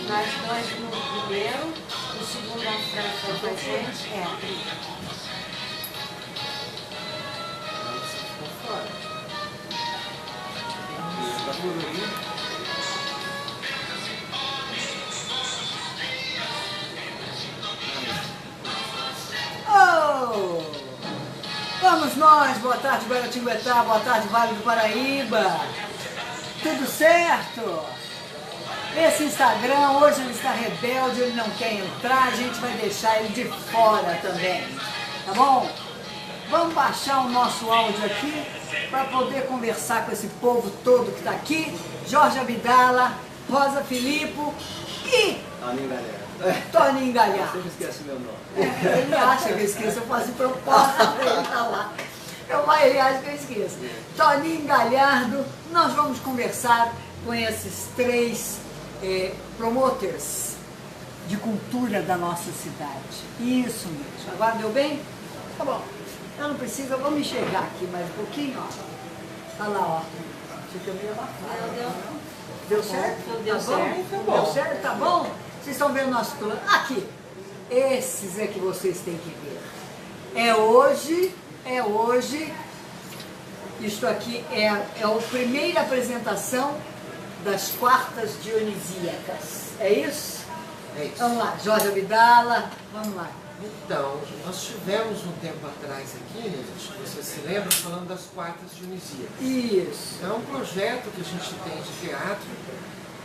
Nós dois no primeiro, no segundo a Fran foi com a gente. É. Você ficou fora. Tá por aí. Oh! Vamos nós, boa tarde Guaratinguetá, boa tarde Vale do Paraíba. Tudo certo? Esse Instagram hoje ele está rebelde, ele não quer entrar, a gente vai deixar ele de fora também, tá bom? Vamos baixar o nosso áudio aqui para poder conversar com esse povo todo que está aqui. Jorge Abdala, Rosa Filippo e Toninho Galera. Toninho Eu Galhardo. sempre esqueço meu nome. Ele acha que eu esqueço, eu faço de proposta para ele falar. Ele acha que eu esqueço. Toninho Galhardo, nós vamos conversar com esses três promoters de cultura da nossa cidade. Isso mesmo. Agora deu bem? Tá bom. Eu não preciso, vamos enxergar aqui mais um pouquinho, ó. Olha lá, ó. Fica meio abafado. Deu certo? Deu Tá bom? certo. Tá bom. Deu certo? Tá bom? Vocês estão vendo nosso plano? Aqui. Esses é que vocês têm que ver. É hoje. Isto aqui é a primeira apresentação das quartas dionisíacas. É isso? É isso. Vamos lá, Jorge Abdala, vamos lá. Então, nós tivemos um tempo atrás aqui, acho que você se lembra, falando das quartas dionisíacas. Isso. É um projeto que a gente tem de teatro,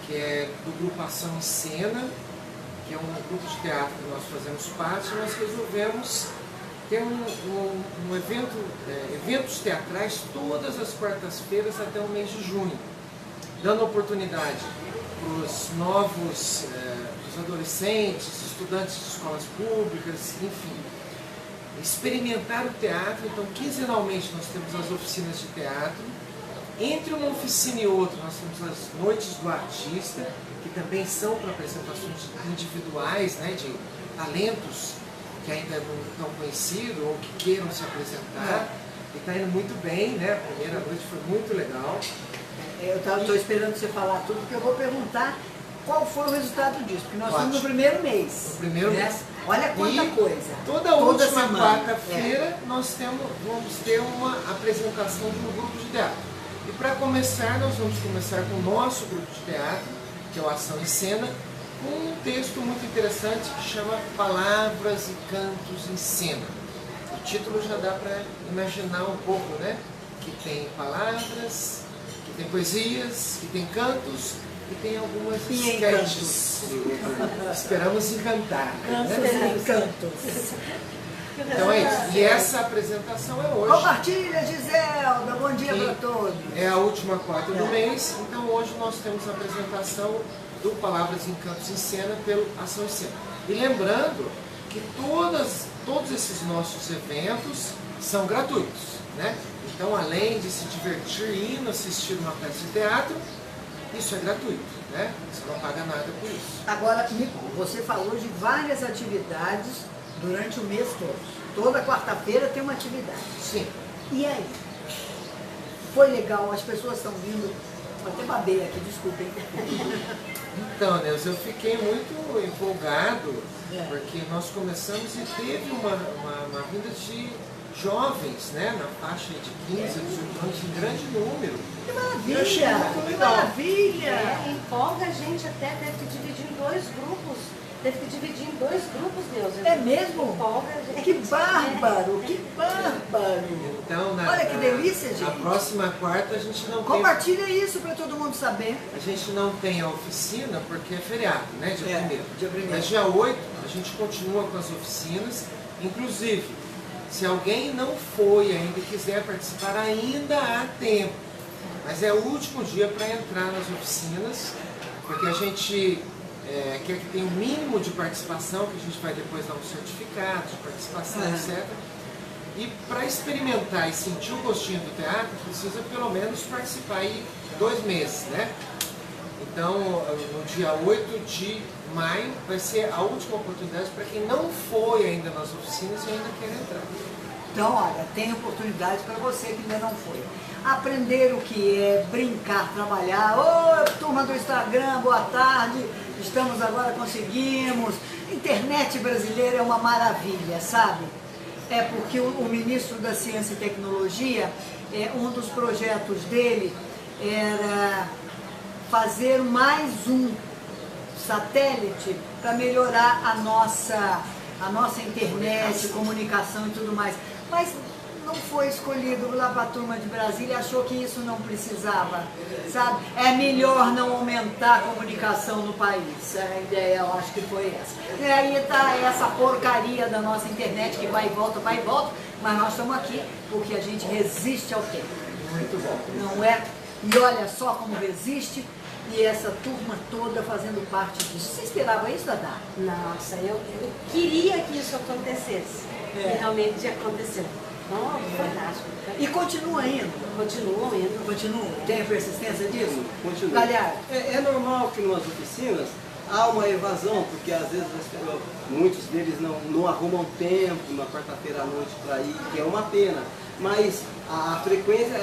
que é do Grupo Ação em Cena, que é um grupo de teatro que nós fazemos parte, e nós resolvemos ter um evento, eventos teatrais todas as quartas-feiras até o mês de junho, dando oportunidade para os novos, os adolescentes, estudantes de escolas públicas, enfim, experimentar o teatro. Então, quinzenalmente nós temos as oficinas de teatro. Entre uma oficina e outra, nós temos as noites do artista, que também são para apresentações individuais, né, de talentos que ainda não estão conhecidos ou que queiram se apresentar. E está indo muito bem, né? A primeira noite foi muito legal. Eu estou esperando você falar tudo, porque eu vou perguntar qual foi o resultado disso, porque nós estamos no Ótimo. primeiro mês. No primeiro mês. Olha quanta E coisa. Toda última semana. quarta-feira nós vamos ter uma apresentação de um grupo de teatro. E para começar, nós vamos começar com o nosso grupo de teatro, que é o Ação em Cena, com um texto muito interessante que chama Palavras e Cantos em Cena. O título já dá para imaginar um pouco, né? Que tem palavras, que tem poesias, que tem cantos e tem algumas E sketches. Esperamos encantar. Né? Cantos. Então é isso. E essa apresentação é hoje. Compartilha, Giselda. Bom dia para todos. É a última quarta do mês. Então hoje nós temos a apresentação do Palavras em Cantos em Cena pelo Ação em Cena. E lembrando que todos esses nossos eventos são gratuitos, né? Então, além de se divertir indo assistir uma peça de teatro, isso é gratuito, né? Você não paga nada por isso. Agora, você falou de várias atividades durante o mês todo. Toda quarta-feira tem uma atividade. Sim. E aí? Foi legal, as pessoas estão vindo. Até babei aqui, desculpem. Então, Neuza, eu fiquei muito empolgado, É. porque nós começamos e teve uma vinda de jovens, né, na faixa de 15, 18 anos, em grande número. Que Eu achei maravilha! muito Que legal. maravilha! Empolga a gente até, teve que dividir em dois grupos. Teve que dividir em dois grupos, Deus. É mesmo? Empolga a gente. Que bárbaro! Que bárbaro! Então, Olha que delícia, na gente. próxima quarta a gente não tem, Compartilha isso para todo mundo saber. a gente não tem a oficina porque é feriado, né, dia 1º. dia 1º. Mas dia 8 a gente continua com as oficinas, inclusive, se alguém não foi ainda e quiser participar, ainda há tempo. Mas é o último dia para entrar nas oficinas, porque a gente quer que tenha um mínimo de participação, que a gente vai depois dar um certificado de participação, etc. E para experimentar e sentir o gostinho do teatro, precisa pelo menos participar aí 2 meses, né? Então, no dia 8 de maio, vai ser a última oportunidade para quem não foi ainda nas oficinas e ainda quer entrar. Então, olha, tem oportunidade para você que ainda não foi. Aprender o que é brincar, trabalhar. Ô, turma do Instagram, boa tarde. Estamos agora, conseguimos. Internet brasileira é uma maravilha, sabe? É porque o ministro da Ciência e Tecnologia, um dos projetos dele era fazer mais um satélite para melhorar a nossa internet, comunicação e tudo mais. Mas não foi escolhido lá para a turma de Brasília, achou que isso não precisava, sabe? É melhor não aumentar a comunicação no país. A ideia, eu acho que foi essa. E aí está essa porcaria da nossa internet que vai e volta, mas nós estamos aqui porque a gente resiste ao tempo. Muito bom. Não é? E olha só como resiste, e essa turma toda fazendo parte disso. Você esperava isso, Dadá? Nossa, eu queria que isso acontecesse. E realmente aconteceu. Então, fantástico. E continua indo? Continuam indo. Continua? Tem a persistência disso? Continua. Galhardo, É normal que nas oficinas há uma evasão, porque às vezes muitos deles não arrumam tempo na quarta-feira à noite para ir, que é uma pena. Mas a frequência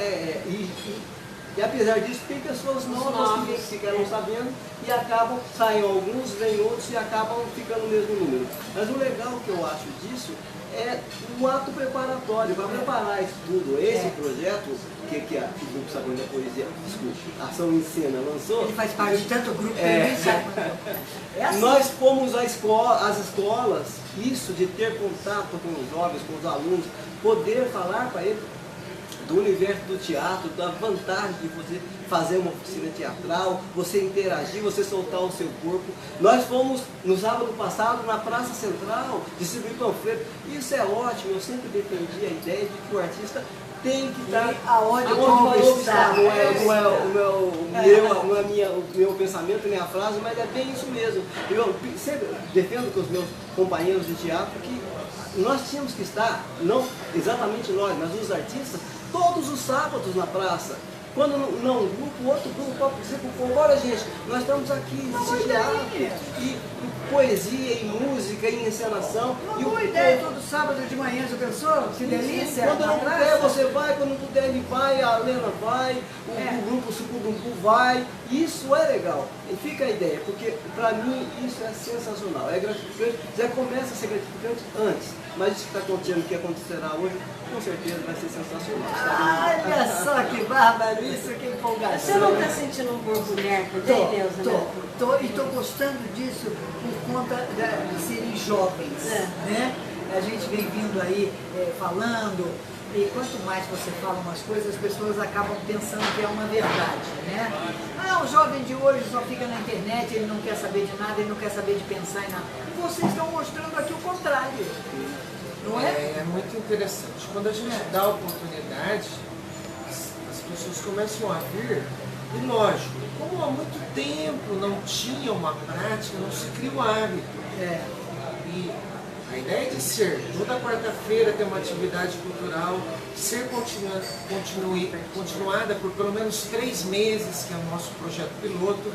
e apesar disso, tem pessoas novas que ficaram sabendo e acabam, saem alguns, vêm outros e acabam ficando no mesmo número. Mas o legal que eu acho disso é o ato preparatório, para preparar isso tudo, esse projeto que o Grupo Sabões da Poesia, desculpe, Ação em Cena lançou. ele faz parte de tanto grupo que ele nem sabe. É assim. Nós fomos às escolas, isso de ter contato com os jovens, com os alunos, poder falar para eles do universo do teatro, da vantagem de você fazer uma oficina teatral, você interagir, você soltar o seu corpo. Nós fomos, no sábado passado, na Praça Central, distribuir panfleto. Isso é ótimo, eu sempre defendi a ideia de que o artista tem que estar aonde o povo está. Não é o meu pensamento, nem a frase, mas é bem isso mesmo. Eu sempre defendo com os meus companheiros de teatro que nós tínhamos que estar, não exatamente nós, mas os artistas, todos os sábados na praça. Quando não um grupo, outro grupo pode dizer para o povo, olha gente, nós estamos aqui nesse teatro, e poesia, e música, e encenação. Uma boa ideia, todo sábado de manhã, já pensou? Que delícia! Quando não puder, você vai, quando não puder, ele vai, a Lena vai, o grupo Sucurumbu vai. Isso é legal. E fica a ideia, porque para mim isso é sensacional, é gratificante, já começa a ser gratificante antes. Mas isso que está acontecendo, o que acontecerá hoje, com certeza vai ser sensacional. Olha só que barbarice, que empolgação. Você não está sentindo um borbulhar também, Neuza? E estou gostando disso por conta de serem jovens, né? A gente vem vindo aí falando, e quanto mais você fala umas coisas, as pessoas acabam pensando que é uma verdade, né? O jovem de hoje só fica na internet, ele não quer saber de nada, ele não quer saber de pensar em nada. E vocês estão mostrando aqui o contrário, não é? É muito interessante. Quando a gente dá a oportunidade, as pessoas começam a vir, e lógico, como há muito tempo não tinha uma prática, não se cria o hábito. E a ideia de ser, toda quarta-feira ter uma atividade cultural, ser continuada por pelo menos 3 meses, que é o nosso projeto piloto,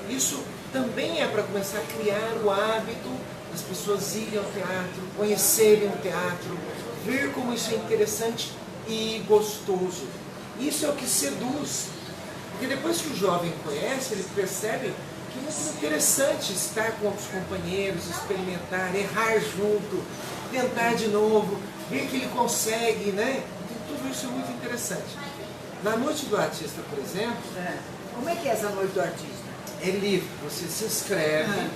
isso também é para começar a criar o hábito das pessoas irem ao teatro, conhecerem o teatro, ver como isso é interessante e gostoso. Isso é o que seduz. Porque depois que o jovem conhece, ele percebe que é muito interessante estar com outros companheiros, experimentar, errar junto, tentar de novo, ver que ele consegue, né? Então, tudo isso é muito interessante. Na Noite do Artista, por exemplo... Como é que é essa Noite do Artista? É livre, você se inscreve, é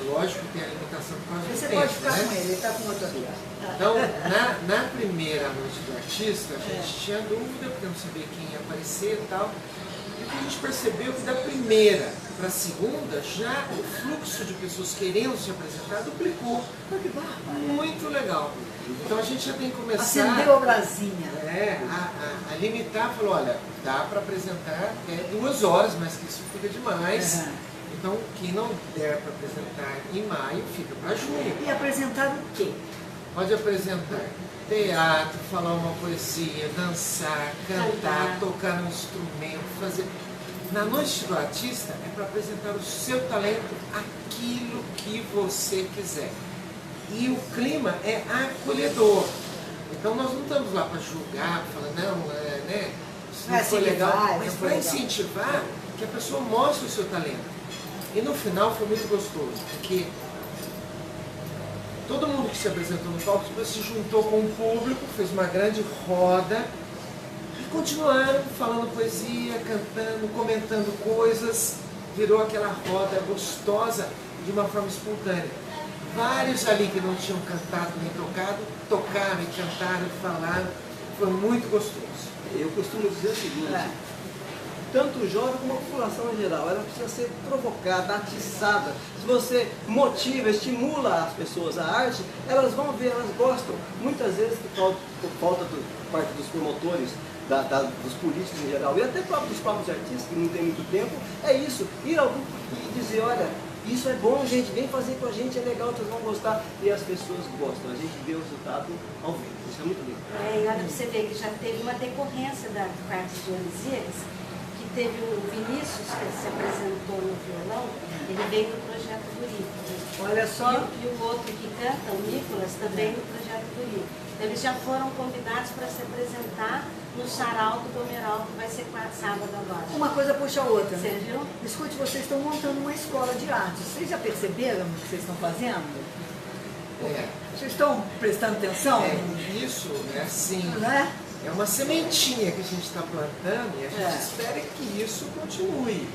lógico que tem a limitação por causa do Você tempo, pode ficar né? com ele está com outro aqui. Então, na primeira Noite do Artista, a gente tinha dúvida, porque não sabia quem ia aparecer e tal. E o que a gente percebeu que da primeira para a segunda, já o fluxo de pessoas querendo se apresentar duplicou. Muito legal. Então a gente já tem que começar... Acendeu a brasinha. A limitar, falou, olha, dá para apresentar 2 horas, mas que isso fica demais. Então, quem não der para apresentar em maio, fica para junho. E apresentar o quê? Pode apresentar teatro, falar uma poesia, dançar, cantar, tocar um instrumento, fazer... Na Noite do Artista é para apresentar o seu talento, aquilo que você quiser. E o clima é acolhedor. Então nós não estamos lá para julgar, para falar, não, isso não foi legal, mas para incentivar que a pessoa mostre o seu talento. E no final foi muito gostoso, porque todo mundo que se apresentou no palco depois se juntou com o público, fez uma grande roda e continuaram falando poesia, cantando, comentando coisas. Virou aquela roda gostosa de uma forma espontânea. Vários ali que não tinham cantado nem tocado, tocaram e cantaram e falaram. Foi muito gostoso. Eu costumo dizer o seguinte, tanto o jovem como a população em geral, ela precisa ser provocada, atiçada. Se você motiva, estimula as pessoas à arte, elas vão ver, elas gostam. Muitas vezes, por falta por parte dos promotores, dos políticos em geral, e até próprio dos próprios artistas, que não tem muito tempo, é isso, ir ao grupo e dizer, olha, isso é bom, gente, vem fazer com a gente, é legal, vocês vão gostar, e as pessoas gostam, a gente vê o resultado ao vivo, isso é muito lindo. E olha pra você ver que já teve uma decorrência do quarto de Olisíacs, que teve o Vinícius, que se apresentou no violão, ele veio do Projeto Guri. Olha só. E o outro que canta, o Nicolas, também do Projeto Guri. Eles já foram convidados para se apresentar no Sarau do Gomeral, que vai ser sábado agora. Uma coisa puxa a outra. Você viu? Escute, vocês estão montando uma escola de arte. Vocês já perceberam o que vocês estão fazendo? Vocês estão prestando atenção? Isso, né, assim, Né? é uma sementinha que a gente está plantando e a gente espera que isso continue.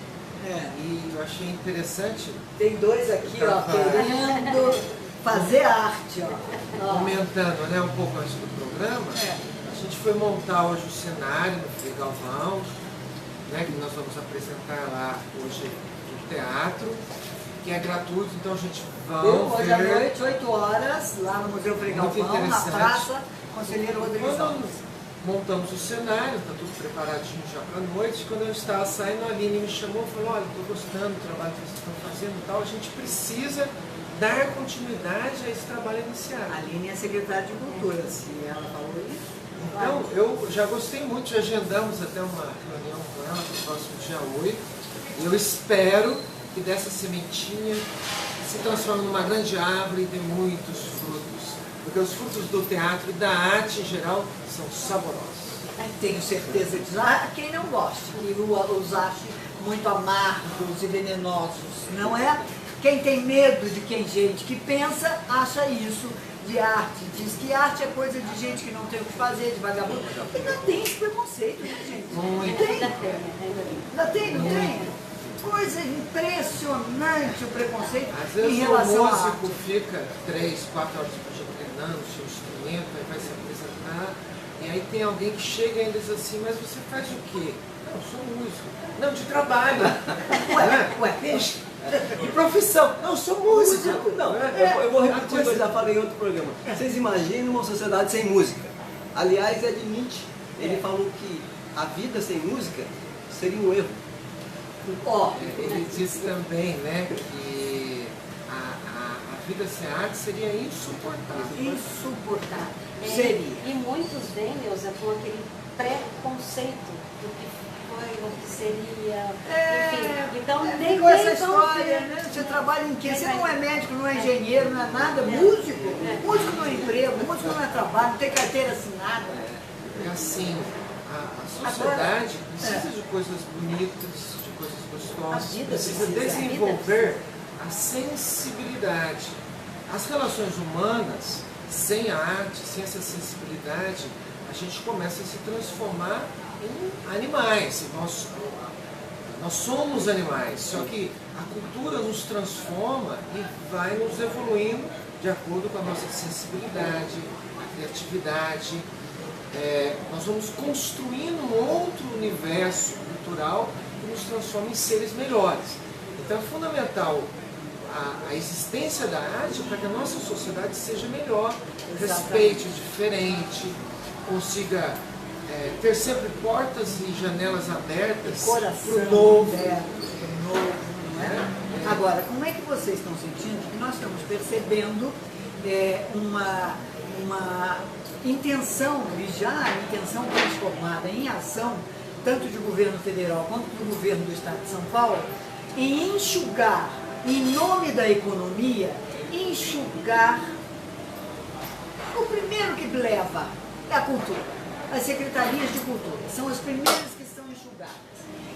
E eu achei interessante, Tem dois aqui, ó, querendo fazer arte, ó. comentando, né, um pouco antes do programa, a gente foi montar hoje o cenário no Frei Galvão, né, que nós vamos apresentar lá hoje no teatro, que é gratuito, então a gente vai Hoje à noite, 8 horas, lá no Museu Frei Galvão, na interessante. Praça Conselheiro Rodrigues Quando Alves. montamos o cenário, está tudo preparadinho já para a noite. Quando eu estava saindo, a Aline me chamou e falou, olha, estou gostando do trabalho que vocês estão fazendo e tal, a gente precisa dar continuidade a esse trabalho iniciado. A Aline é secretária de Cultura, se ela falou isso. Então, eu já gostei muito, já agendamos até uma reunião com ela para o próximo dia 8. E eu espero que dessa sementinha se transforme numa grande árvore e dê muitos frutos. Porque os frutos do teatro e da arte em geral são saborosos. Tenho certeza disso. Há quem não goste, que os ache muito amargos e venenosos, não é? Quem tem medo de gente que pensa, acha isso de arte. Diz que arte é coisa de gente que não tem o que fazer, de vagabundo. Ainda tem esse preconceito, né, gente? Muito. Tem? Ainda tem, não tem? Coisa impressionante o preconceito Às em vezes o relação à arte. músico fica 3, 4 horas por dia treinando o seu instrumento, aí vai se apresentar, e aí tem alguém que chega e diz assim, mas você faz o quê? Não, eu sou músico. Não, de trabalho. De profissão. Não, eu sou músico. Não, eu vou repetir o que eu já falei em outro programa. Vocês imaginam uma sociedade sem música? Aliás, é de Nietzsche. Ele falou que a vida sem música seria um erro. Ele disse também, né, que a vida sem arte seria insuportável. Insuportável. Seria. E muitos vêm, Neuza, com aquele preconceito do que foi, do que seria, enfim. Então, nem com essa vão história, ver. né? Você trabalha em quê? Você não é médico, não é engenheiro, não é nada, músico. Músico não é emprego, músico não é trabalho, não tem carteira assinada. É assim, a sociedade precisa de coisas bonitas, de coisas gostosas, precisa desenvolver a sensibilidade. As relações humanas, sem a arte, sem essa sensibilidade, a gente começa a se transformar em animais. Nós somos animais, só que a cultura nos transforma e vai nos evoluindo de acordo com a nossa sensibilidade, a criatividade. Nós vamos construindo um outro universo cultural que nos transforma em seres melhores. Então é fundamental a existência da arte para que a nossa sociedade seja melhor, respeite o diferente, consiga ter sempre portas e janelas abertas para o novo. Não é? Agora, como é que vocês estão sentindo que nós estamos percebendo uma intenção, e já a intenção transformada em ação, tanto do governo federal quanto do governo do Estado de São Paulo, em enxugar, em nome da economia, enxugar. O primeiro que leva é a cultura. As secretarias de cultura são as primeiras que são enxugadas.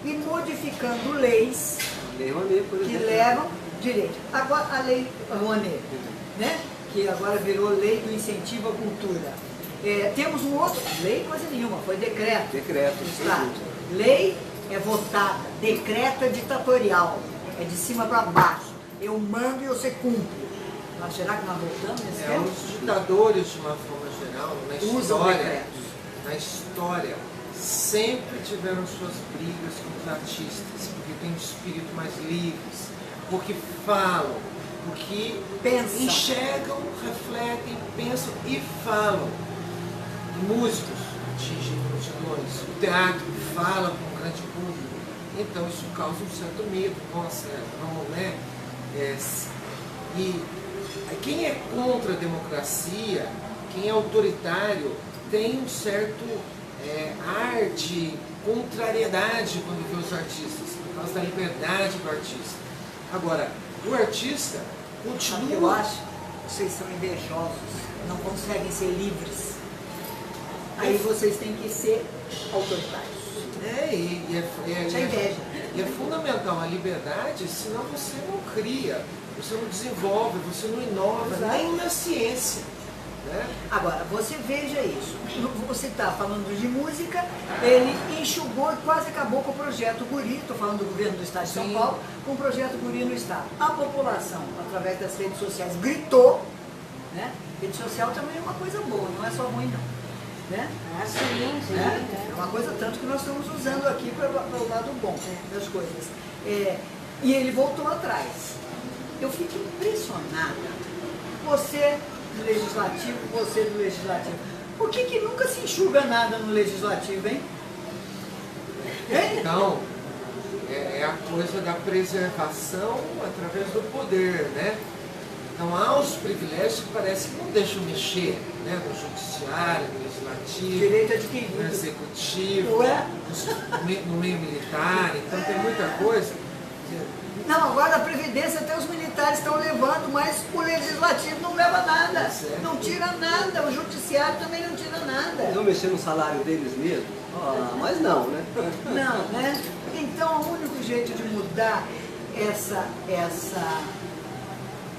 E modificando leis Lei Rouanet, por que exemplo. levam direito. Agora, a Lei Rouanet, né? Que agora virou Lei do Incentivo à Cultura. Temos um outro, lei coisa nenhuma, foi decreto. Decreto, do sem Estado. dúvida. Lei é votada, decreto é ditatorial, é de cima para baixo. Eu mando e você cumpre. Mas será que nós voltamos nesse tempo? Os ditadores, de uma forma geral, Usam decretos. na história, sempre tiveram suas brigas com os artistas, porque têm um espírito mais livres, porque falam, porque Pensam. enxergam, refletem, pensam e falam. E músicos atingem multidões, o teatro fala com um grande público, então isso causa um certo medo. Nossa, não, né? E quem é contra a democracia, quem é autoritário, tem um certo ar de contrariedade quando vê os artistas, por causa da liberdade do artista. Agora, o artista Sabe o que eu continua... acho? Vocês são invejosos, não conseguem ser livres. Aí vocês têm que ser autoritários. Isso é inveja. E é fundamental a liberdade, senão você não cria, você não desenvolve, você não inova, nem na ciência. Né? Agora, você veja isso. Você está falando de música, ele enxugou e quase acabou com o projeto Guri, estou falando do governo do Estado de São Sim. Paulo, com o projeto Guri no Estado. A população, através das redes sociais, gritou, né? Rede social também é uma coisa boa, não é só ruim não. Né? Ah, sim, sim. É uma coisa tanto que nós estamos usando aqui para o lado bom das coisas. E ele voltou atrás. Eu fico impressionada. Você do Legislativo, você do Legislativo. Por que nunca se enxuga nada no Legislativo, hein? Hein? Então, é a coisa da preservação através do poder, né? Então há os privilégios que parece que não deixam mexer, né? No judiciário, no legislativo, Direito no adquirido. executivo, Ué? no meio militar, então tem muita coisa. Não, agora a Previdência até os militares estão levando, mas o Legislativo não leva nada. Certo. Não tira nada, o Judiciário também não tira nada. Eles vão mexer no salário deles mesmo? Mas não, né? Não, né? Então o único jeito de mudar essa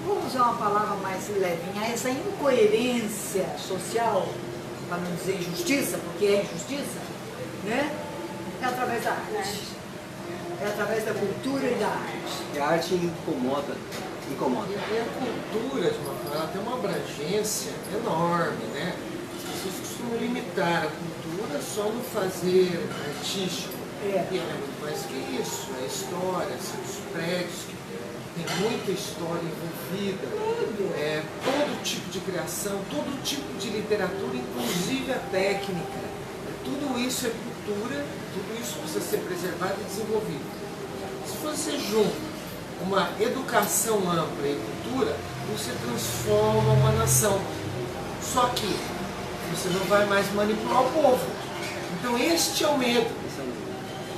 vamos usar uma palavra mais levinha, essa incoerência social, para não dizer injustiça, porque é injustiça, né? É através da arte. É através da cultura e da arte. E a arte incomoda. E a cultura, de uma forma, ela tem uma abrangência enorme, né? As pessoas costumam limitar a cultura só no fazer artístico. E ela é muito mais que isso, é história, são os prédios que tem muita história envolvida, todo tipo de criação, todo tipo de literatura, inclusive a técnica. Tudo isso é cultura, tudo isso precisa ser preservado e desenvolvido. Se você junta uma educação ampla e cultura, você transforma uma nação. Só que você não vai mais manipular o povo. Então este é o medo.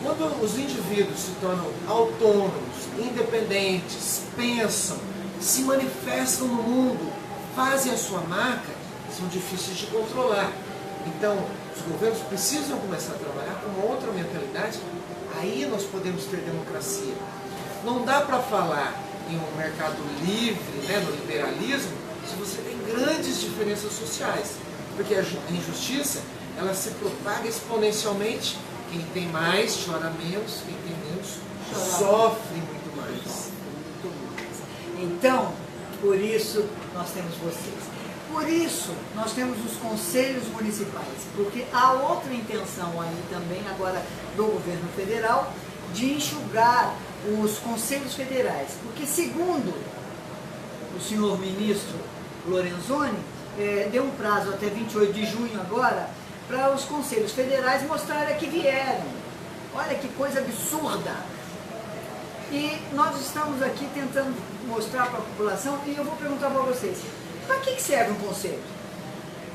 Quando os indivíduos se tornam autônomos, independentes, pensam, se manifestam no mundo, fazem a sua marca, são difíceis de controlar. Então, os governos precisam começar a trabalhar com uma outra mentalidade, aí nós podemos ter democracia. Não dá para falar em um mercado livre, né, no liberalismo, se você tem grandes diferenças sociais. Porque a injustiça, ela se propaga exponencialmente. Quem tem mais chora menos, quem tem menos sofre muito mais. Então, por isso nós temos vocês. Por isso nós temos os conselhos municipais, porque há outra intenção aí também agora do governo federal de enxugar os conselhos federais, porque segundo o senhor ministro Lorenzoni, deu um prazo até 28 de junho agora, para os conselhos federais mostrarem que vieram. Olha que coisa absurda. E nós estamos aqui tentando mostrar para a população, e eu vou perguntar para vocês, para que serve um conselho?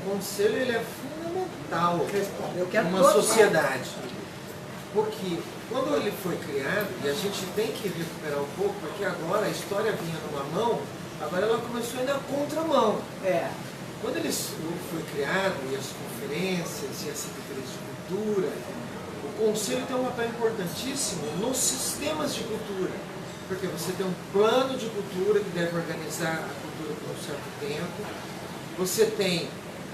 O conselho, ele é fundamental Eu quero numa sociedade. Porque quando ele foi criado, e a gente tem que recuperar um pouco, porque agora a história vinha numa mão, agora ela começou a ir na contramão. Quando ele foi criado, e as conferências, e a Secretaria de Cultura, o Conselho tem um papel importantíssimo nos sistemas de cultura. porque você tem um plano de cultura que deve organizar a cultura por um certo tempo. Você tem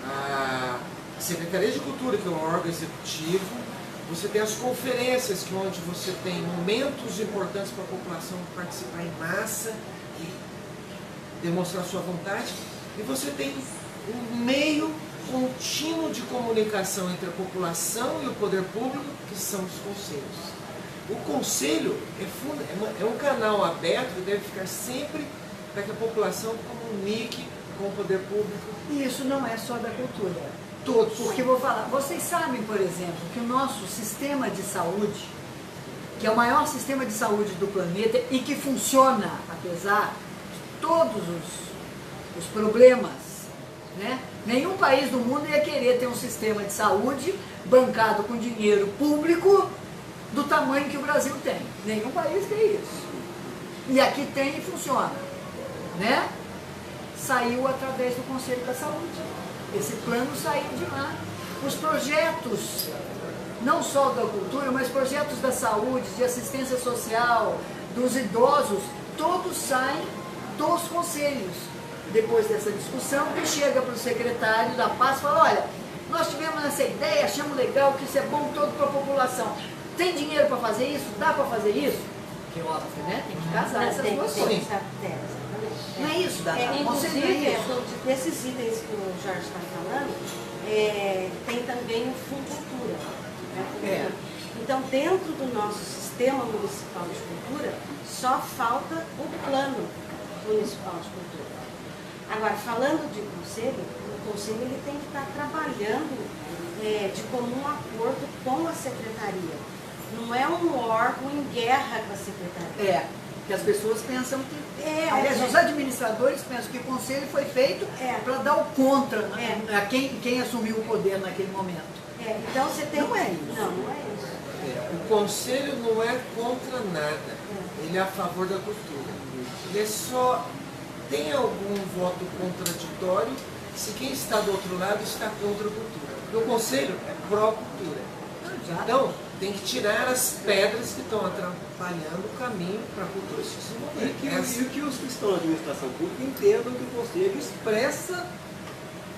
a Secretaria de Cultura, que é o órgão executivo. Você tem as conferências, que é onde você tem momentos importantes para a população participar em massa e demonstrar sua vontade. E você tem um meio contínuo de comunicação entre a população e o poder público, que são os conselhos. O conselho é um canal aberto que deve ficar sempre para que a população comunique com o poder público. E isso não é só da cultura. Todos. Porque vou falar, vocês sabem, por exemplo, que o nosso sistema de saúde, que é o maior sistema de saúde do planeta e que funciona, apesar de todos os problemas, né? Nenhum país do mundo ia querer ter um sistema de saúde bancado com dinheiro público do tamanho que o Brasil tem. Nenhum país tem isso. E aqui tem e funciona, né? Saiu através do Conselho da Saúde. Esse plano saiu de lá. Os projetos, não só da cultura, mas projetos da saúde, de assistência social, dos idosos, todos saem dos conselhos. Depois dessa discussão, que chega para o secretário da Paz e fala, olha, nós tivemos essa ideia, achamos legal, que isso é bom todo para a população. Tem dinheiro para fazer isso? Dá para fazer isso? Que óbvio, né? Tem que casar essas duas coisas. Não é isso, Dada? Inclusive, desses itens que o Jorge está falando, tem também o Fundo Cultura. Né? Então, dentro do nosso sistema municipal de cultura, só falta o plano municipal de cultura. Agora, falando de conselho, o conselho ele tem que estar trabalhando de comum acordo com a secretaria. Não é um órgão em guerra com a secretaria. Que as pessoas pensam que... aliás, os administradores pensam que o conselho foi feito para dar o contra a quem assumiu o poder naquele momento. Então você tem... Não é isso. Não é isso. O conselho não é contra nada, ele é a favor da cultura. Ele só tem algum voto contraditório se quem está do outro lado está contra a cultura. Porque o conselho é pró-cultura. Então, tem que tirar as pedras que estão atrapalhando o caminho para a cultura se desenvolver. E que os que estão na administração pública entendam que o conselho expressa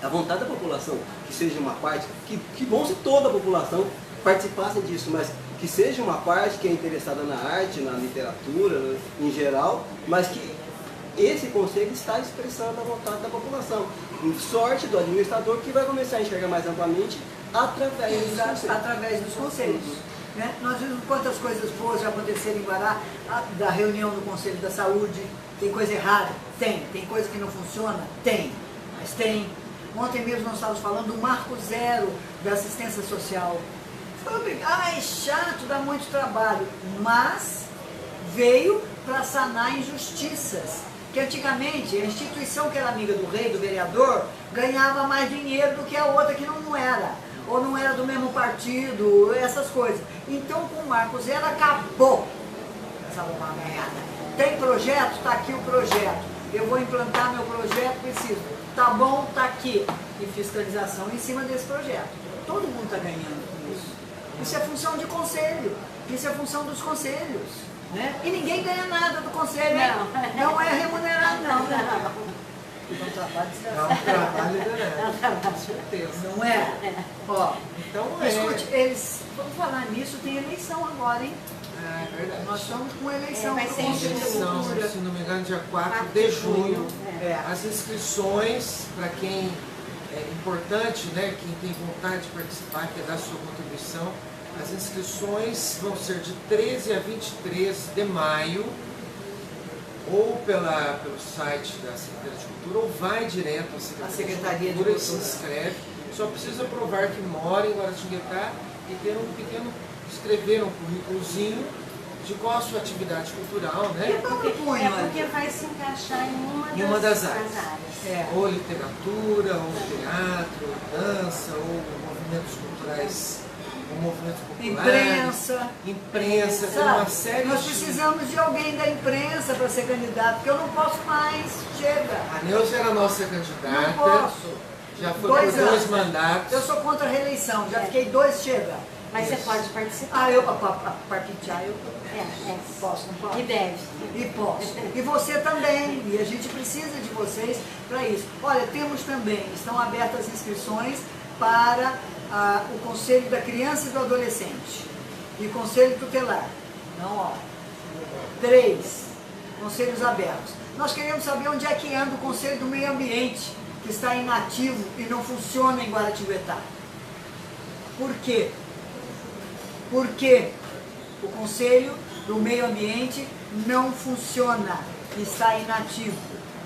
a vontade da população, que seja uma parte, que bom se toda a população participasse disso, mas que seja uma parte que é interessada na arte, na literatura, né, em geral, mas que esse conselho está expressando a vontade da população. Sorte do administrador que vai começar a enxergar mais amplamente através dos conselhos. Né? Nós vimos quantas coisas boas já aconteceram em Guará, da reunião do Conselho da Saúde. Tem coisa errada? Tem. Tem coisa que não funciona? Tem. Mas tem. Ontem mesmo nós estávamos falando do marco zero da assistência social. É chato, dá muito trabalho. Mas veio para sanar injustiças. Que antigamente a instituição que era amiga do rei, do vereador, ganhava mais dinheiro do que a outra que não era. Ou não era do mesmo partido, essas coisas. Então, com o Marco Zero, acabou essa merda. Tem projeto? Está aqui o projeto. Eu vou implantar meu projeto, preciso. Tá bom, tá aqui. E fiscalização em cima desse projeto. Todo mundo está ganhando com isso. Isso é função de conselho. Isso é função dos conselhos. Né? E ninguém ganha nada do conselho. Não é remunerado, não. Então, trabalho com certeza. Não é? Ó, então escute, vamos falar nisso, tem eleição agora, hein? É verdade. Nós estamos com eleição. Vai ser eleição, se não me engano, dia 4 de junho. As inscrições, para quem é importante, né, quem tem vontade de participar, quer dar sua contribuição, as inscrições vão ser de 13 a 23 de maio, ou pelo site da Secretaria de Cultura, ou vai direto à Secretaria de Cultura e se inscreve. Só precisa provar que mora em Guaratinguetá e ter escrever um currículozinho de qual a sua atividade cultural, né? Porque vai se encaixar em uma das áreas. Ou literatura, ou teatro, ou dança, ou movimentos culturais, ou movimentos populares. Imprensa, tem uma série. Nós precisamos de alguém da imprensa para ser candidato, porque eu não posso mais. Chega. A Neuza era a nossa candidata. Não posso. Já foi por 2 mandatos. Eu sou contra a reeleição, já fiquei 2, chega. Mas você pode participar. Eu participar, eu posso, não posso? E deve. E posso. E você também. E a gente precisa de vocês para isso. Olha, temos também, estão abertas as inscrições para o Conselho da Criança e do Adolescente e Conselho Tutelar. Não, ó. 3 conselhos abertos. Nós queremos saber onde é que anda o Conselho do Meio Ambiente, que está inativo e não funciona em Guaratinguetá. Por quê? Porque o Conselho do Meio Ambiente não funciona, está inativo.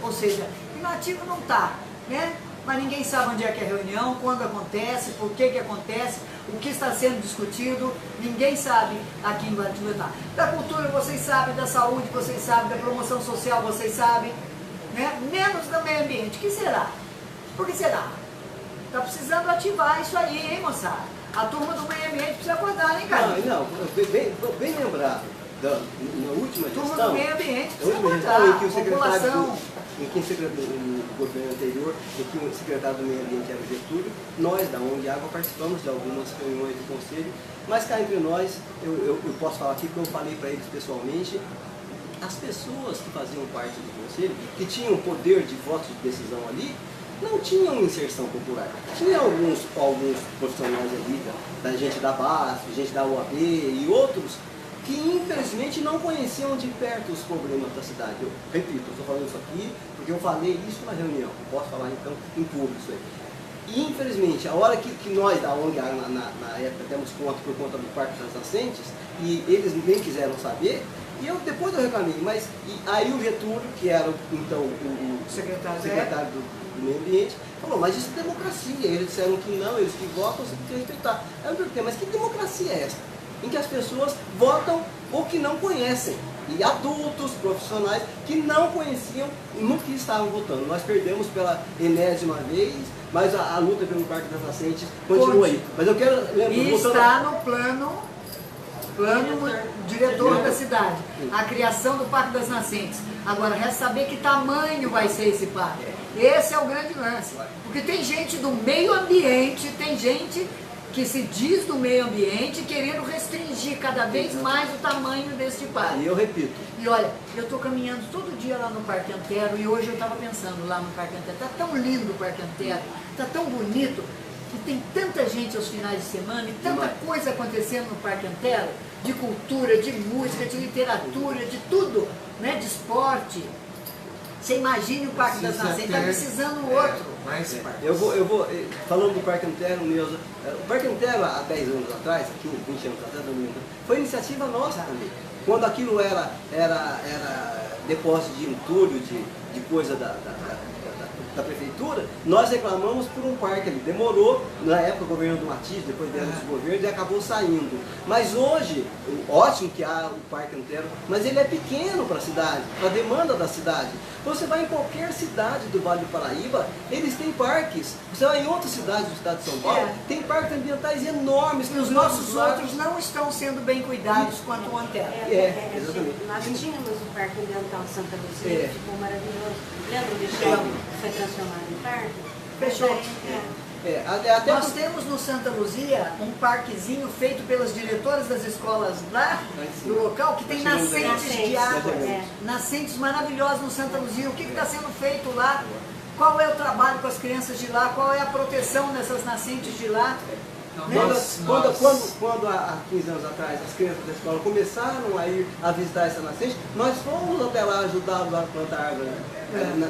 Ou seja, inativo não está, né? Mas ninguém sabe onde é que é a reunião, quando acontece, por que acontece, o que está sendo discutido, ninguém sabe aqui em Guaratinguetá. Da cultura vocês sabem, da saúde vocês sabem, da promoção social vocês sabem, né? Menos do meio ambiente. O que será? Por que será? Está precisando ativar isso aí, hein, moçada? A turma do meio ambiente precisa acordar, hein, cara? Não, bem lembrado. Na última Turma gestão, do meio ambiente na precisa última acordar, gestão em que o população. no governo anterior, em que o secretário do meio ambiente era o Getúlio, nós da ONG Água participamos de algumas reuniões do conselho, mas cá entre nós, eu posso falar aqui porque eu falei para eles pessoalmente, as pessoas que faziam parte do conselho, que tinham poder de voto de decisão ali, não tinham inserção popular. Tinha alguns profissionais ali, da gente da BASF, gente da UAB e outros, que infelizmente não conheciam de perto os problemas da cidade. Eu repito, eu estou falando isso aqui porque eu falei isso na reunião, eu posso falar então em público isso aí. E infelizmente, a hora que nós da ONG, na época, demos conta por conta do Parque das Nascentes, e eles nem quiseram saber, e depois eu reclamei, mas aí o Getúlio, que era então o secretário do Meio Ambiente, falou, mas isso é democracia. Eles disseram que não, eles que votam, você tem que respeitar. Aí eu perguntei, mas que democracia é essa? Em que as pessoas votam o que não conhecem. E adultos, profissionais, que não conheciam no que estavam votando. Nós perdemos pela enésima vez, mas a luta pelo Parque das Nascentes continua aí. Mas eu quero lembrar... E está no plano diretor da cidade, a criação do Parque das Nascentes. Agora, resta saber que tamanho vai ser esse parque. Esse é o grande lance. Porque tem gente do meio ambiente, tem gente que se diz do meio ambiente querendo restringir cada vez mais o tamanho deste parque. E eu repito. E olha, eu estou caminhando todo dia lá no Parque Antero e hoje eu estava pensando lá no Parque Antero. Está tão lindo o Parque Antero, está tão bonito, que tem tanta gente aos finais de semana e tanta coisa acontecendo no Parque Antero, de cultura, de música, de literatura, de tudo, né? De esporte. Você imagine o Parque das Nascentes, está precisando outro. Mais parques. Eu vou, falando do Parque Antero, Neuza, o Parque Antero há 10 anos atrás, aqui 20 anos atrás, foi iniciativa nossa também. Quando aquilo era depósito de entulho, de coisa da prefeitura, nós reclamamos por um parque ali. Demorou, na época o governo do Matias, depois deram os governos e acabou saindo. Mas hoje, ótimo que há o Parque Antero, mas ele é pequeno para a cidade, para a demanda da cidade. Você vai em qualquer cidade do Vale do Paraíba, eles têm parques. Você vai em outras cidades do estado de São Paulo, tem parques ambientais enormes. E os nossos outros não estão sendo bem cuidados quanto o Antero. Exatamente. Nós tínhamos o Parque Ambiental Santa Luzia, que ficou maravilhoso. Lembra o lixão que foi transformado em parque? Fechou. Até Nós temos no Santa Luzia um parquezinho feito pelas diretoras das escolas lá do local, que tem nascentes de água, nascentes maravilhosas no Santa Luzia. O que está sendo feito lá? Qual é o trabalho com as crianças de lá? Qual é a proteção dessas nascentes de lá? Quando há 15 anos atrás as crianças da escola começaram a ir a visitar essa nascente, nós fomos até lá ajudá-los a plantar árvore.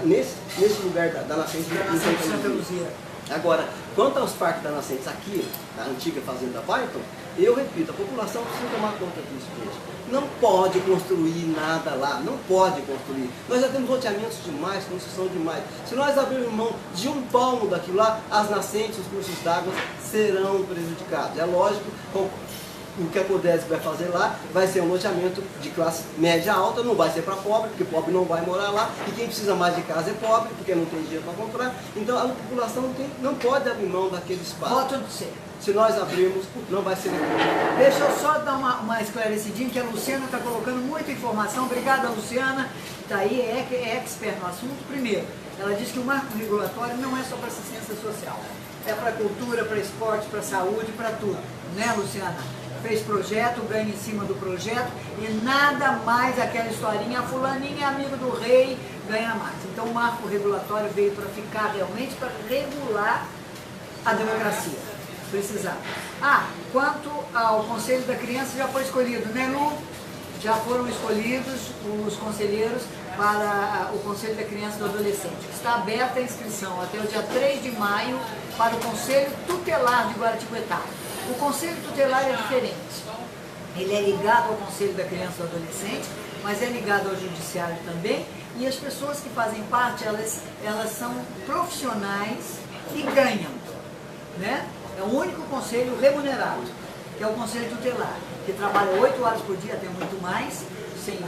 Nesse lugar da nascente de Santa Luzia. Agora, quanto aos parques da nascentes aqui, na antiga fazenda Python, eu repito, a população precisa tomar conta disso, gente. Não pode construir nada lá, não pode construir. Nós já temos loteamentos demais, construção demais. Se nós abrirmos mão de um palmo daquilo lá, as nascentes, os cursos d'água serão prejudicados. É lógico, o que a Codesc vai fazer lá vai ser um loteamento de classe média alta, não vai ser para pobre, porque pobre não vai morar lá, e quem precisa mais de casa é pobre, porque não tem dinheiro para comprar. Então a população não pode abrir mão daquele espaço. Voto de ser. Se nós abrirmos, não vai ser legal. Deixa eu só dar uma esclarecidinha, que a Luciana está colocando muita informação. Obrigada, Luciana. Está aí, é expert no assunto. Primeiro, ela diz que o marco regulatório não é só para assistência social. É para cultura, para esporte, para saúde, para tudo. né, Luciana? Fez projeto, ganha em cima do projeto e nada mais aquela historinha, fulaninho é amigo do rei, ganha mais. Então o marco regulatório veio para ficar realmente para regular a democracia. Precisava. Quanto ao Conselho da Criança já foi escolhido, né, Lu? Já foram escolhidos os conselheiros para o Conselho da Criança e do Adolescente. Está aberta a inscrição até o dia 3 de maio para o Conselho Tutelar de Guaratinguetá. O Conselho Tutelar é diferente. Ele é ligado ao Conselho da Criança e do Adolescente, mas é ligado ao Judiciário também. E as pessoas que fazem parte, elas são profissionais e ganham, né? É o único conselho remunerado, que é o Conselho Tutelar, que trabalha 8 horas por dia, até muito mais, sem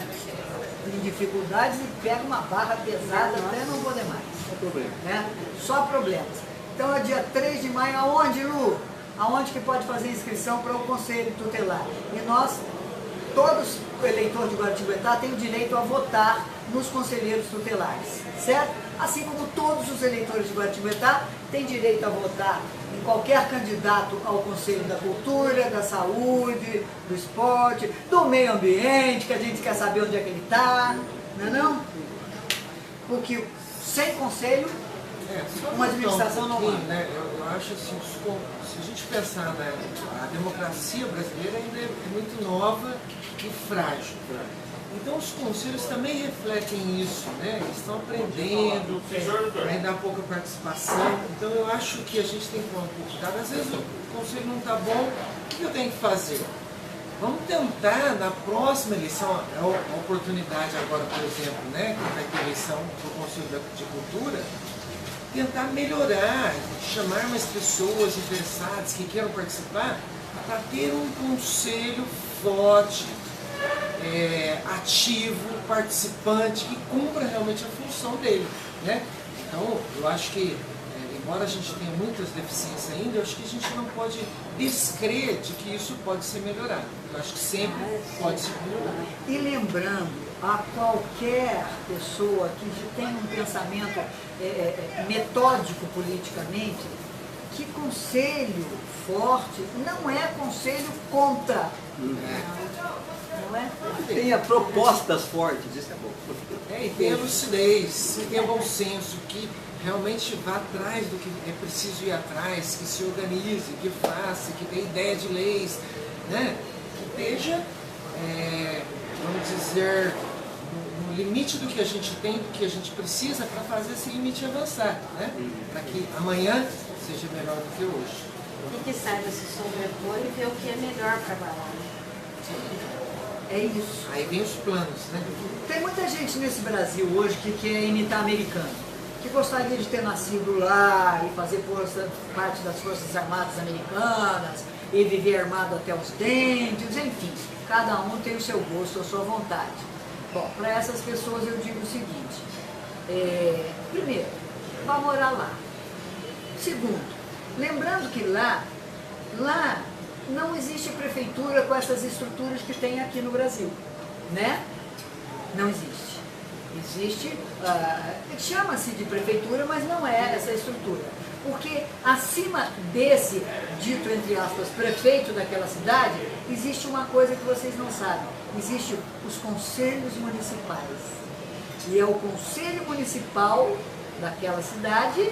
dificuldades e pega uma barra pesada até não poder mais. Só problema. Né? Só problemas. Então é dia 3 de maio, aonde, Lu? Aonde que pode fazer inscrição para o Conselho Tutelar? E nós, todos os eleitores de Guaratinguetá têm o direito a votar nos conselheiros tutelares, certo? Assim como todos os eleitores de Guaratinguetá têm direito a votar em qualquer candidato ao Conselho da Cultura, da Saúde, do Esporte, do Meio Ambiente, que a gente quer saber onde é que ele está, não é não? Porque sem conselho, uma administração não vai. Né? Eu acho assim, se a gente pensar, né, a democracia brasileira ainda é muito nova e frágil. Então os conselhos também refletem isso, né? Eles estão aprendendo, ainda há pouca participação. Então eu acho que a gente tem que tomar um pouco de cuidado. Às vezes o conselho não está bom, o que eu tenho que fazer? Vamos tentar, na próxima eleição, é a oportunidade agora, por exemplo, né, que vai ter eleição para o Conselho de Cultura, tentar melhorar, chamar mais pessoas interessadas que queiram participar, para ter um conselho forte, ativo, participante, que cumpra realmente a função dele, né? Então, eu acho que, embora a gente tenha muitas deficiências ainda, eu acho que a gente não pode descrer de que isso pode ser melhorado. Eu acho que sempre pode ser melhorado. E lembrando a qualquer pessoa que tem um pensamento metódico politicamente, que conselho forte não é conselho contra. Não é? Tenha propostas fortes, isso é bom. E tenha lucidez, tenha bom senso, que realmente vá atrás do que é preciso ir atrás, que se organize, que faça, que tenha ideia de leis, né? Que esteja, vamos dizer, no limite do que a gente tem, do que a gente precisa para fazer esse limite avançar, né? Para que amanhã seja melhor do que hoje. E que saiba se sobrepor e ver o que é melhor para trabalhar. É isso. Aí vem os planos, né? Tem muita gente nesse Brasil hoje que quer imitar americano, que gostaria de ter nascido lá e fazer parte das Forças Armadas Americanas e viver armado até os dentes, enfim, cada um tem o seu gosto, a sua vontade. Bom, para essas pessoas eu digo o seguinte, primeiro, vá morar lá. Segundo, lembrando que lá não existe prefeitura com essas estruturas que tem aqui no Brasil, né? Não existe. Existe, chama-se de prefeitura, mas não é essa estrutura. Porque acima desse, dito entre aspas, prefeito daquela cidade, existe uma coisa que vocês não sabem. Existem os conselhos municipais. E é o conselho municipal daquela cidade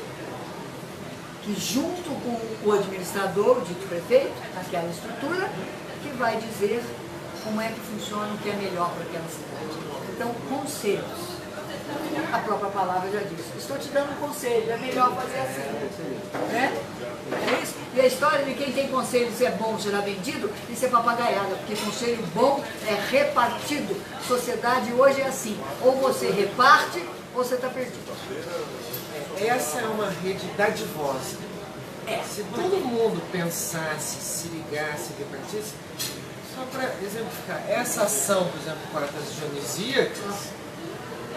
que, junto com o administrador, o dito prefeito, naquela estrutura, que vai dizer como é que funciona, o que é melhor para aquela cidade. Então, conselhos. A própria palavra já diz. Estou te dando um conselho, é melhor fazer assim. Né? É isso? E a história de quem tem conselho, se é bom, será vendido, isso é papagaiada, porque conselho bom é repartido. Sociedade hoje é assim, ou você reparte, ou você está perdido. Essa é uma rede dadivosa. Se todo mundo pensasse, se ligasse, repartisse, só para exemplificar, essa ação, por exemplo, com as dionisíacas,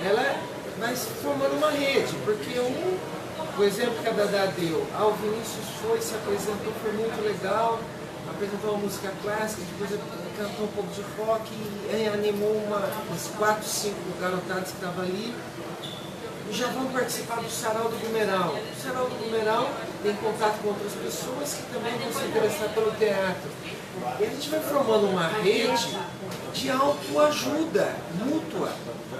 ela vai se formando uma rede, porque o exemplo que a Dadá deu, o Vinícius foi, se apresentou, foi muito legal, apresentou uma música clássica, depois ele cantou um pouco de rock e animou umas 4, 5 garotadas que estavam ali. E já vão participar do Sarau do Gumeral. O Sarau do Gumeral tem contato com outras pessoas que também vão se interessar pelo teatro. E a gente vai formando uma rede de autoajuda mútua.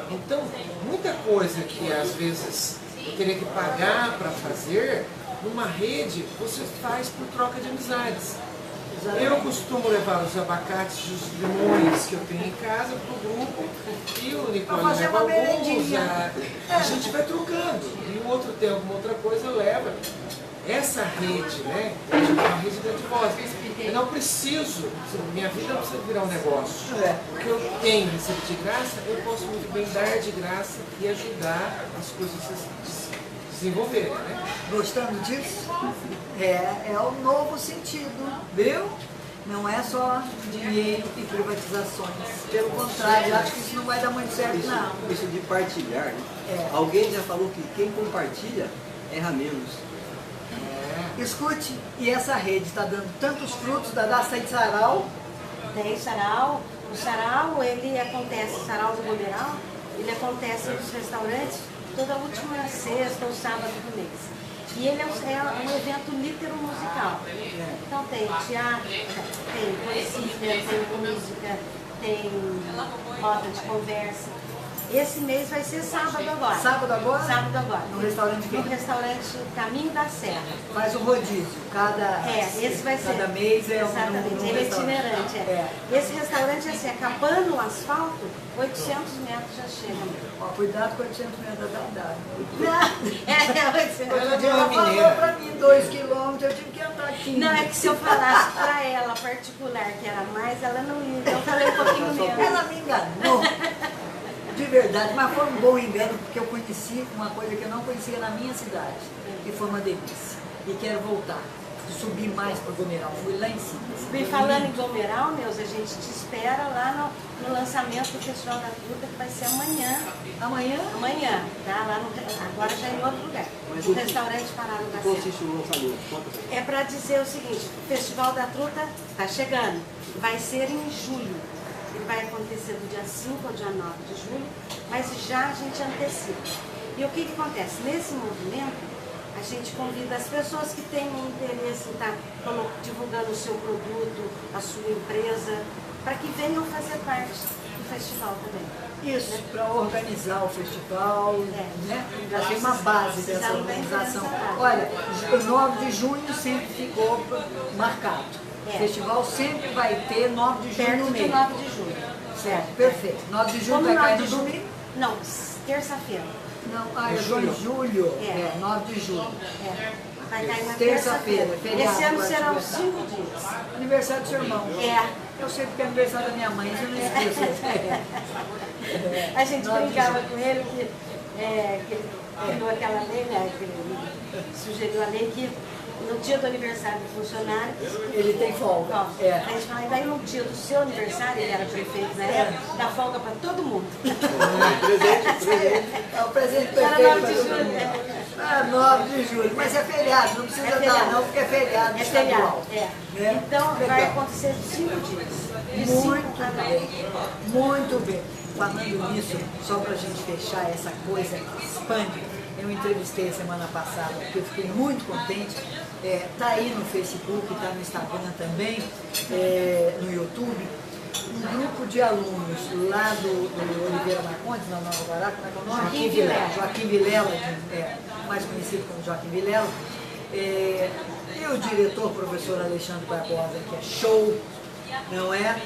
Então, muita coisa que às vezes eu teria que pagar para fazer, numa rede você faz por troca de amizades. Eu costumo levar os abacates e os limões que eu tenho em casa para o grupo e o Nicolau leva alguns, a gente vai trocando. E o outro tem alguma outra coisa, leva. Essa rede, né, é uma rede dadivosa. Eu não preciso, minha vida não precisa virar um negócio. O que eu tenho recebido de graça, eu posso muito bem dar de graça e ajudar as coisas a se desenvolverem, né? Gostando disso? É o novo sentido, viu? Não é só dinheiro e privatizações. Pelo contrário, acho que isso não vai dar muito certo, não. Isso de partilhar, né? Alguém já falou que quem compartilha erra menos. Escute, e essa rede está dando tantos frutos da Daça de Sarau? Tem sarau. O sarau, ele acontece, o sarau do Gumeral, ele acontece nos restaurantes toda última sexta ou sábado do mês. E ele é um evento litero-musical. Então tem teatro, tem poesia, tem música, tem roda de conversa. Esse mês vai ser sábado agora. Sábado agora? Sábado agora. No restaurante No restaurante Caminho da Serra. Faz o rodízio. Esse vai ser. Cada mês é um Exatamente, ele é itinerante. Esse restaurante, assim, acabando o asfalto, 800 metros já chega. Ó, cuidado com 800 metros da idade. Não, 800 Outro dia ela falou pra mim 2 quilômetros, eu tive que andar aqui. Não, é que se eu falasse pra ela particular que era mais, ela não ia. Então eu falei um pouquinho menos. Ela me enganou. De verdade, mas foi um bom engano, porque eu conheci uma coisa que eu não conhecia na minha cidade, que foi uma delícia. E quero voltar, subir mais para o Gumeral. Fui lá em cima. E falando em Gumeral, Neuza, a gente te espera lá no lançamento do Festival da Truta, que vai ser amanhã. Amanhã? Amanhã, tá? Lá agora já em outro lugar. No restaurante Parado da Serra. Consiste no lançamento? É para dizer o seguinte, o Festival da Truta está chegando. Vai ser em julho. Ele vai acontecer do dia 5 ao dia 9 de julho, mas já a gente antecipa. E o que acontece? Nesse movimento, a gente convida as pessoas que têm interesse em estar divulgando o seu produto, a sua empresa, para que venham fazer parte do festival também. Isso, né? Para organizar o festival, né? Já tem uma base dessa organização. Olha, o 9 de junho sempre ficou marcado. O festival sempre vai ter 9 de junho no meio. 9 de julho. Certo, perfeito. 9 de julho vai cair no domingo? Não, terça-feira. Não, é julho. 9 de julho. Vai cair na terça-feira. Esse ano serão 5 dias. Aniversário do seu irmão. Eu sei porque é aniversário da minha mãe, eu não esqueço. A gente brincava com ele que ele criou aquela lei, né? Que ele sugeriu a lei que no dia do aniversário do funcionário, ele tem folga. A gente fala, e daí no dia do seu aniversário, ele era prefeito na época, dá folga para todo mundo. Presente. É o presente perfeito. Era 9 de julho. 9 de julho, mas é feriado, não precisa dar não, porque é feriado estadual. Então vai acontecer 5 dias. Muito bem. Falando nisso, só para a gente fechar essa coisa que expande, eu entrevistei semana passada, porque eu fiquei muito contente. Está aí no Facebook, está no Instagram também, no YouTube, um grupo de alunos lá do Oliveira Marcondes, na Nova Guará, como é que é o nome? Joaquim Vilela, mais conhecido como Joaquim Vilela, e o diretor, o professor Alexandre Barbosa, que é show, não é?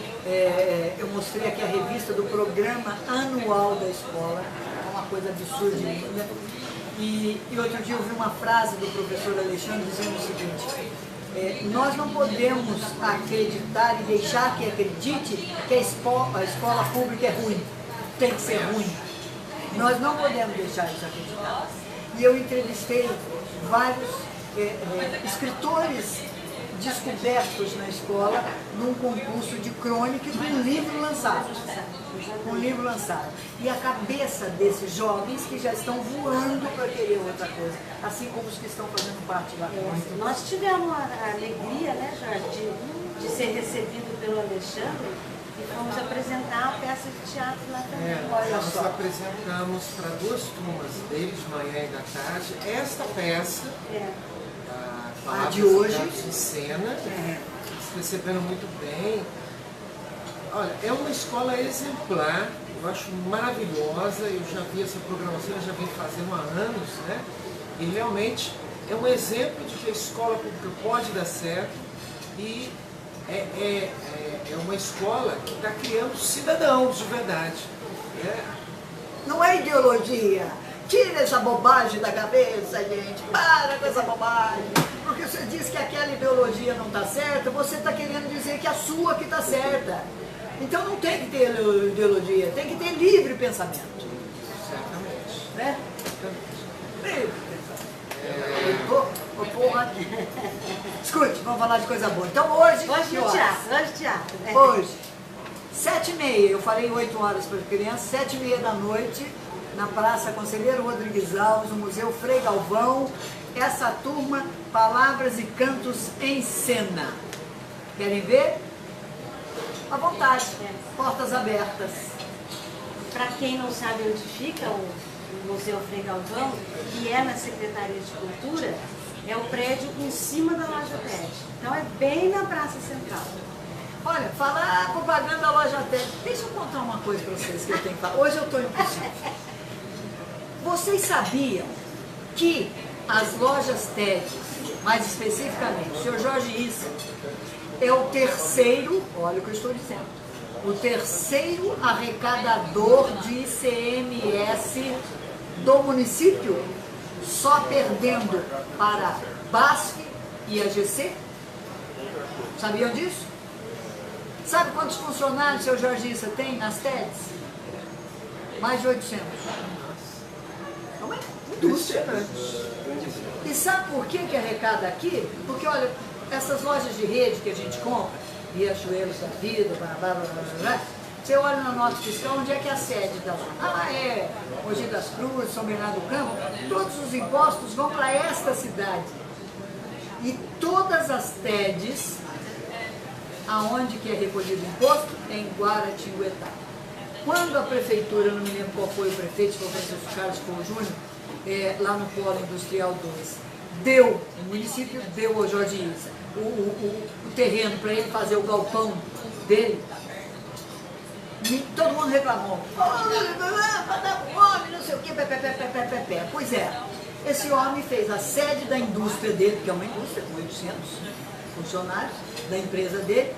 Eu mostrei aqui a revista do programa anual da escola, é uma coisa absurda, linda. E outro dia eu vi uma frase do professor Alexandre dizendo o seguinte: nós não podemos acreditar e deixar que acredite que a escola pública é ruim, tem que ser ruim. Nós não podemos deixar isso acreditar. E eu entrevistei vários escritores descobertos na escola num concurso de crônica e com um livro lançado. E a cabeça desses jovens que já estão voando para querer outra coisa, assim como os que estão fazendo parte da coisa. Nós tivemos a alegria, né, Jorge, de ser recebido pelo Alexandre e fomos apresentar a peça de teatro lá também. Nós apresentamos para 2 turmas dele, de manhã e da tarde, esta peça, Palavras de hoje, em Cena, eles receberam muito bem. Olha, é uma escola exemplar, eu acho maravilhosa, eu já vi essa programação, eu já vim fazendo há anos, né? E realmente é um exemplo de que a escola pública pode dar certo e é uma escola que está criando cidadãos de verdade. Não é ideologia. Tira essa bobagem da cabeça, gente. Para com essa bobagem. Porque você diz que aquela ideologia não está certa, você está querendo dizer que a sua que está certa. Então não tem que ter ideologia, tem que ter livre pensamento. Certamente. Né? Livre pensamento. Escute, vamos falar de coisa boa. Então hoje... Hoje no teatro, hoje teatro. Hoje, 7h30, eu falei 8 horas para as crianças, 7h30 da noite, na Praça Conselheiro Rodrigues Alves, no Museu Frei Galvão, essa turma, Palavras e Cantos em Cena. Querem ver? À vontade, portas abertas. Para quem não sabe onde fica o Museu Frei Galvão, que é na Secretaria de Cultura, é o prédio em cima da Loja TED. Então é bem na Praça Central. Olha, falar propaganda da Loja TED. Deixa eu contar uma coisa para vocês que eu tenho que falar. Hoje eu estou impossível. Vocês sabiam que as lojas TED, mais especificamente, o Sr. Jorge Issa, é o terceiro, olha o que eu estou dizendo, o terceiro arrecadador de ICMS do município, só perdendo para BASF e AGC? Sabiam disso? Sabe quantos funcionários o seu Jorge Issa tem nas TEDs? Mais de 800. Não é? Indústria. E sabe por que arrecada aqui? Porque, olha, essas lojas de rede que a gente compra, Riachuelos da Vida, blá, blá, blá, blá, blá, você olha na nota fiscal, onde é que é a sede da loja? Ah, é Mogi das Cruzes, São Bernardo do Campo. Todos os impostos vão para esta cidade. E todas as TEDs, aonde que é recolhido o imposto? É em Guaratinguetá. Quando a prefeitura, não me lembro qual foi o prefeito, foi o Francisco Carlos Paul Júnior, lá no Polo Industrial 2, o município deu ao Jorge Issa o terreno para ele fazer o galpão dele, todo mundo reclamou, para dar fome, não sei o que, pé. Pois é, esse homem fez a sede da indústria dele, que é uma indústria com 800 funcionários, da empresa dele,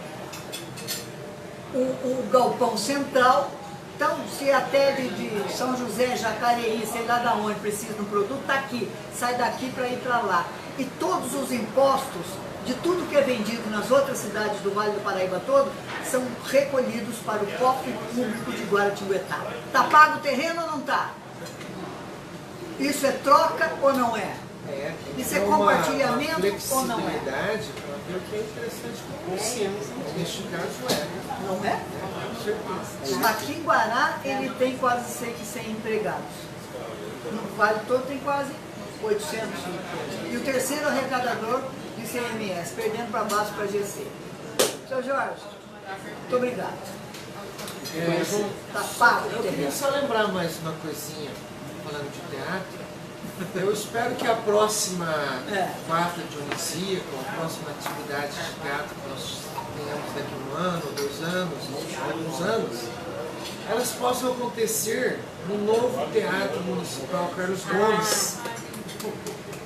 o galpão central. Então, se a TED de São José, Jacareí, sei lá de onde, precisa de um produto, está aqui, sai daqui para ir para lá. E todos os impostos de tudo que é vendido nas outras cidades do Vale do Paraíba todo são recolhidos para o cofre público de Guaratinguetá. Está pago o terreno ou não está? Isso é troca ou não é? Isso é compartilhamento ou não é? Para ver o que é interessante para o município. Neste caso Não é? Aqui em Guará ele tem quase 100 empregados. No Vale todo tem quase 800. E o terceiro arrecadador de ICMS, perdendo para baixo para GC. Seu Jorge, muito obrigado. Tá pago. Eu queria só lembrar mais uma coisinha, falando de teatro. Eu espero que a próxima quarta de Uniciclo, a próxima atividade de teatro que nós tenhamos daqui a 1 ano, 2 anos, alguns anos, elas possam acontecer no novo Teatro Municipal Carlos Gomes.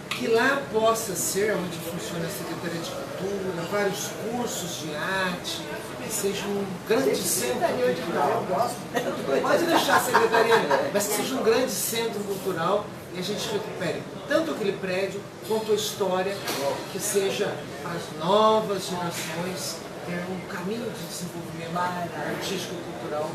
Que lá possa ser onde funciona a Secretaria de Cultura, vários cursos de arte, que seja um grande centro cultural. Pode deixar a Secretaria, mas que seja um grande centro cultural e a gente recupere tanto aquele prédio quanto a história, que seja para as novas gerações ter um caminho de desenvolvimento artístico e cultural.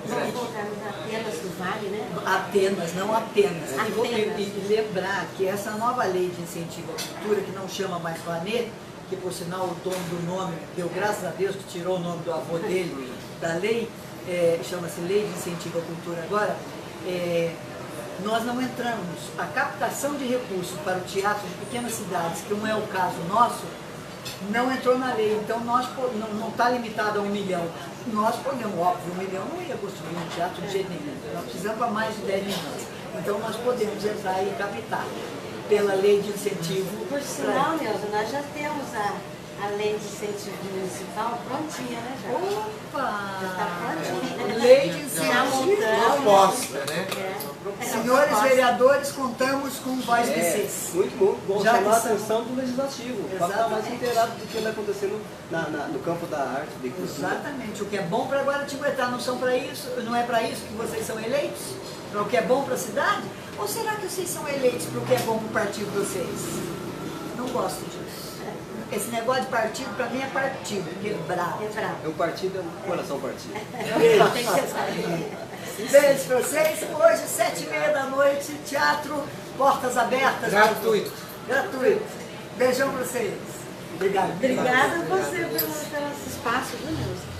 Vamos voltar nos Atenas do Vale, né? Atenas, não apenas. Atenas. E lembrar que essa nova lei de incentivo à cultura, que não chama mais Planeta, que por sinal o dono do nome, deu graças a Deus que tirou o nome do avô dele da lei, chama-se Lei de Incentivo à Cultura agora, nós não entramos. A captação de recursos para o teatro de pequenas cidades, que não é o caso nosso, não entrou na lei, então nós não está limitado a 1 milhão. Nós podemos, óbvio, 1 milhão não ia construir um teatro de jeito nenhum. Nós precisamos para mais de 10 milhões. Então nós podemos entrar e captar pela lei de incentivo. Por sinal, Neuza, nós já temos a lei de incentivo municipal prontinha, né, já? Opa! Já está prontinha. Lei de Já incentivo. Proposta, né? Senhores vereadores, contamos com voz de vocês. Muito bom Já chamar a que- atenção do legislativo, para estar mais Exatamente. inteirado do que anda acontecendo no campo da arte, da cultura. Exatamente. O que é bom para Guaratinguetá não são para isso, não é para isso que vocês são eleitos? Para o que é bom para a cidade? Ou será que vocês são eleitos para o que é bom para o partido de vocês? Não gosto disso. Esse negócio de partido, para mim, é partido, quebrado. É bravo. É um partido, é um coração partido. Tem que ser. Beijo para vocês. Hoje, 7h30 da noite, teatro, portas abertas. Gratuito. Gratuito. Beijão para vocês. Obrigado. Obrigada a você pelo espaço, viu, Neuza?